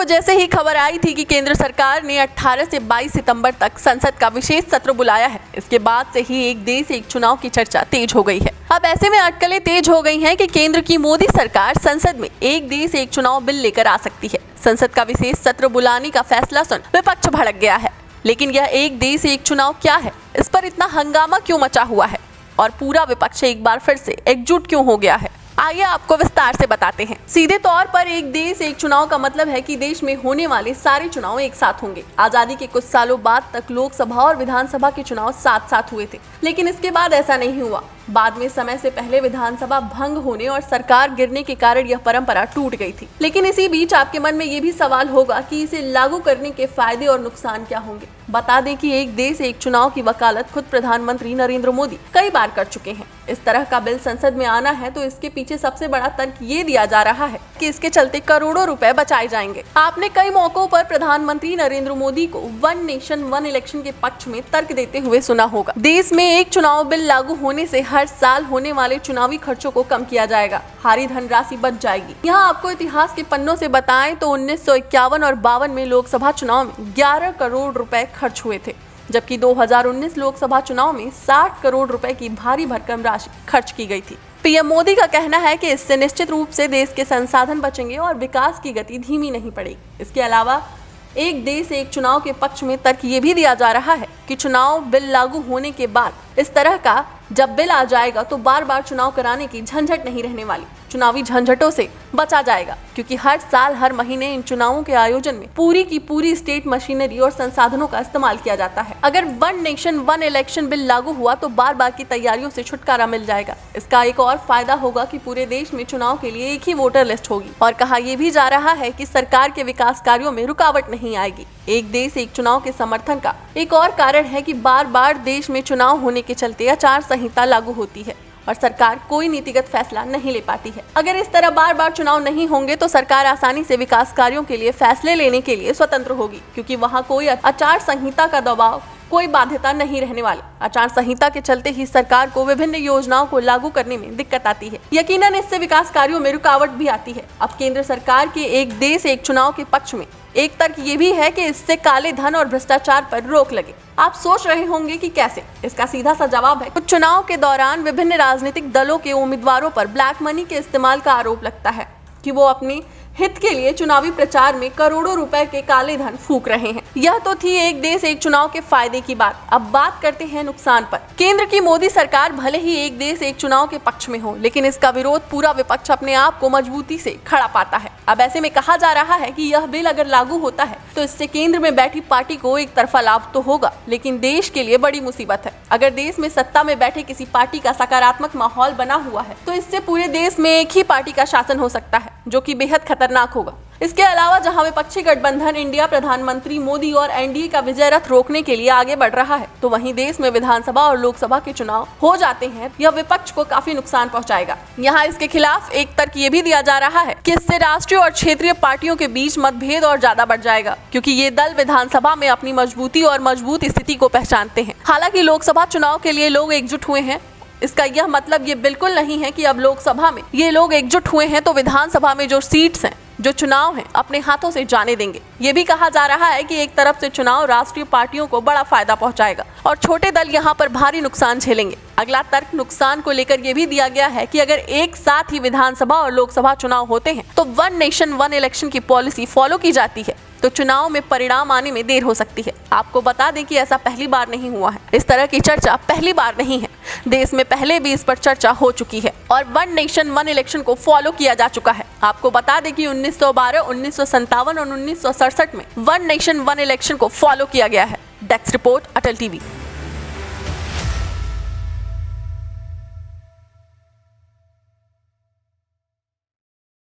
को जैसे ही खबर आई थी कि केंद्र सरकार ने 18 से 22 सितंबर तक संसद का विशेष सत्र बुलाया है, इसके बाद से ही एक देश एक चुनाव की चर्चा तेज हो गई है। अब ऐसे में अटकलें तेज हो गई हैं कि केंद्र की मोदी सरकार संसद में एक देश एक चुनाव बिल लेकर आ सकती है। संसद का विशेष सत्र बुलाने का फैसला सुन विपक्ष भड़क गया है। लेकिन यह एक देश एक चुनाव क्या है, इस पर इतना हंगामा क्यों मचा हुआ है और पूरा विपक्ष एक बार फिर से एकजुट क्यों हो गया है, आइए आपको विस्तार से बताते हैं। सीधे तौर पर एक देश एक चुनाव का मतलब है कि देश में होने वाले सारे चुनाव एक साथ होंगे। आजादी के कुछ सालों बाद तक लोकसभा और विधानसभा के चुनाव साथ साथ हुए थे, लेकिन इसके बाद ऐसा नहीं हुआ। बाद में समय से पहले विधानसभा भंग होने और सरकार गिरने के कारण यह परंपरा टूट गई थी। लेकिन इसी बीच आपके मन में ये भी सवाल होगा कि इसे लागू करने के फायदे और नुकसान क्या होंगे। बता दें कि एक देश एक चुनाव की वकालत खुद प्रधानमंत्री नरेंद्र मोदी कई बार कर चुके हैं। इस तरह का बिल संसद में आना है तो इसके पीछे सबसे बड़ा तर्क ये दिया जा रहा है कि इसके चलते करोड़ों रुपए बचाए जाएंगे। आपने कई मौकों पर प्रधानमंत्री नरेंद्र मोदी को वन नेशन वन इलेक्शन के पक्ष में तर्क देते हुए सुना होगा। देश में एक चुनाव बिल लागू होने से हर साल होने वाले चुनावी खर्चों को कम किया जाएगा, भारी धनराशि बच जाएगी। यहाँ आपको इतिहास के पन्नों से बताएं तो 1951 और 52 में लोकसभा चुनाव में 11 करोड़ रुपए खर्च हुए थे, जबकि 2019 लोकसभा चुनाव में 60 करोड़ रुपए की भारी भरकम राशि खर्च की गई थी। पीएम मोदी का कहना है कि इससे निश्चित रूप से देश के संसाधन बचेंगे और विकास की गति धीमी नहीं पड़ेगी। इसके अलावा एक देश एक चुनाव के पक्ष में तर्क ये भी दिया जा रहा है कि चुनाव बिल लागू होने के बाद इस तरह का जब बिल आ जाएगा तो बार बार चुनाव कराने की झंझट नहीं रहने वाली। चुनावी झंझटों से बचा जाएगा, क्योंकि हर साल हर महीने इन चुनावों के आयोजन में पूरी की पूरी स्टेट मशीनरी और संसाधनों का इस्तेमाल किया जाता है। अगर one nation one election bill लागू हुआ तो बार बार की तैयारियों से छुटकारा मिल जाएगा। इसका एक और फायदा होगा कि पूरे देश में चुनाव के लिए एक ही वोटर लिस्ट होगी और कहा यह भी जा रहा है कि सरकार के विकास कार्यों में रुकावट नहीं आएगी। एक देश एक चुनाव के समर्थन का एक और कारण है कि बार बार देश में चुनाव होने के चलते आचार संहिता लागू होती है और सरकार कोई नीतिगत फैसला नहीं ले पाती है। अगर इस तरह बार बार चुनाव नहीं होंगे तो सरकार आसानी से विकास कार्यों के लिए फैसले लेने के लिए स्वतंत्र होगी, क्योंकि वहां कोई आचार संहिता का दबाव, कोई बाध्यता नहीं रहने वाली। आचार संहिता के चलते ही सरकार को विभिन्न योजनाओं को लागू करने में दिक्कत आती है। यकीनन इससे विकास कार्यों में रुकावट भी आती है। अब केंद्र सरकार के एक देश एक चुनाव के पक्ष में एक तर्क ये भी है कि इससे काले धन और भ्रष्टाचार पर रोक लगे। आप सोच रहे होंगे कि कैसे? इसका सीधा सा जवाब है, कुछ चुनाव के दौरान विभिन्न राजनीतिक दलों के उम्मीदवारों पर ब्लैक मनी के इस्तेमाल का आरोप लगता है कि वो अपने हित के लिए चुनावी प्रचार में करोड़ों रुपए के काले धन फूंक रहे हैं। यह तो थी एक देश एक चुनाव के फायदे की बात। अब बात करते हैं नुकसान पर। केंद्र की मोदी सरकार भले ही एक देश एक चुनाव के पक्ष में हो, लेकिन इसका विरोध पूरा विपक्ष अपने आप को मजबूती से खड़ा पाता है। अब ऐसे में कहा जा रहा है कि यह बिल अगर लागू होता है तो इससे केंद्र में बैठी पार्टी को एक तरफा लाभ तो होगा, लेकिन देश के लिए बड़ी मुसीबत है। अगर देश में सत्ता में बैठे किसी पार्टी का सकारात्मक माहौल बना हुआ है तो इससे पूरे देश में एक ही पार्टी का शासन हो सकता है, जो कि बेहद खतरनाक होगा। इसके अलावा जहां विपक्षी गठबंधन इंडिया प्रधानमंत्री मोदी और एनडीए का विजय रथ रोकने के लिए आगे बढ़ रहा है, तो वहीं देश में विधानसभा और लोकसभा के चुनाव हो जाते हैं। यह विपक्ष को काफी नुकसान पहुंचाएगा। यहाँ इसके खिलाफ एक तर्क ये भी दिया जा रहा है कि इससे राष्ट्रीय और क्षेत्रीय पार्टियों के बीच मतभेद और ज्यादा बढ़ जाएगा, क्योंकि ये दल विधानसभा में अपनी मजबूती और मजबूत स्थिति को पहचानते हैं। हालांकि लोकसभा चुनाव के लिए लोग एकजुट हुए हैं, इसका यह मतलब ये बिल्कुल नहीं है कि अब लोकसभा में ये लोग एकजुट हुए हैं तो विधानसभा में जो सीट्स हैं, जो चुनाव हैं, अपने हाथों से जाने देंगे। ये भी कहा जा रहा है कि एक तरफ से चुनाव राष्ट्रीय पार्टियों को बड़ा फायदा पहुंचाएगा और छोटे दल यहाँ पर भारी नुकसान झेलेंगे। अगला तर्क नुकसान को लेकर ये भी दिया गया है कि अगर एक साथ ही विधानसभा और लोकसभा चुनाव होते हैं तो वन नेशन वन इलेक्शन की पॉलिसी फॉलो की जाती है तो चुनाव में परिणाम आने में देर हो सकती है। आपको बता दें कि ऐसा पहली बार नहीं हुआ है। इस तरह की चर्चा पहली बार नहीं है। देश में पहले भी इस पर चर्चा हो चुकी है और वन नेशन वन इलेक्शन को फॉलो किया जा चुका है। आपको बता दें कि 1912, 1957 और 1967 में वन नेशन वन इलेक्शन को फॉलो किया गया है। डेस्क रिपोर्ट, अटल टीवी।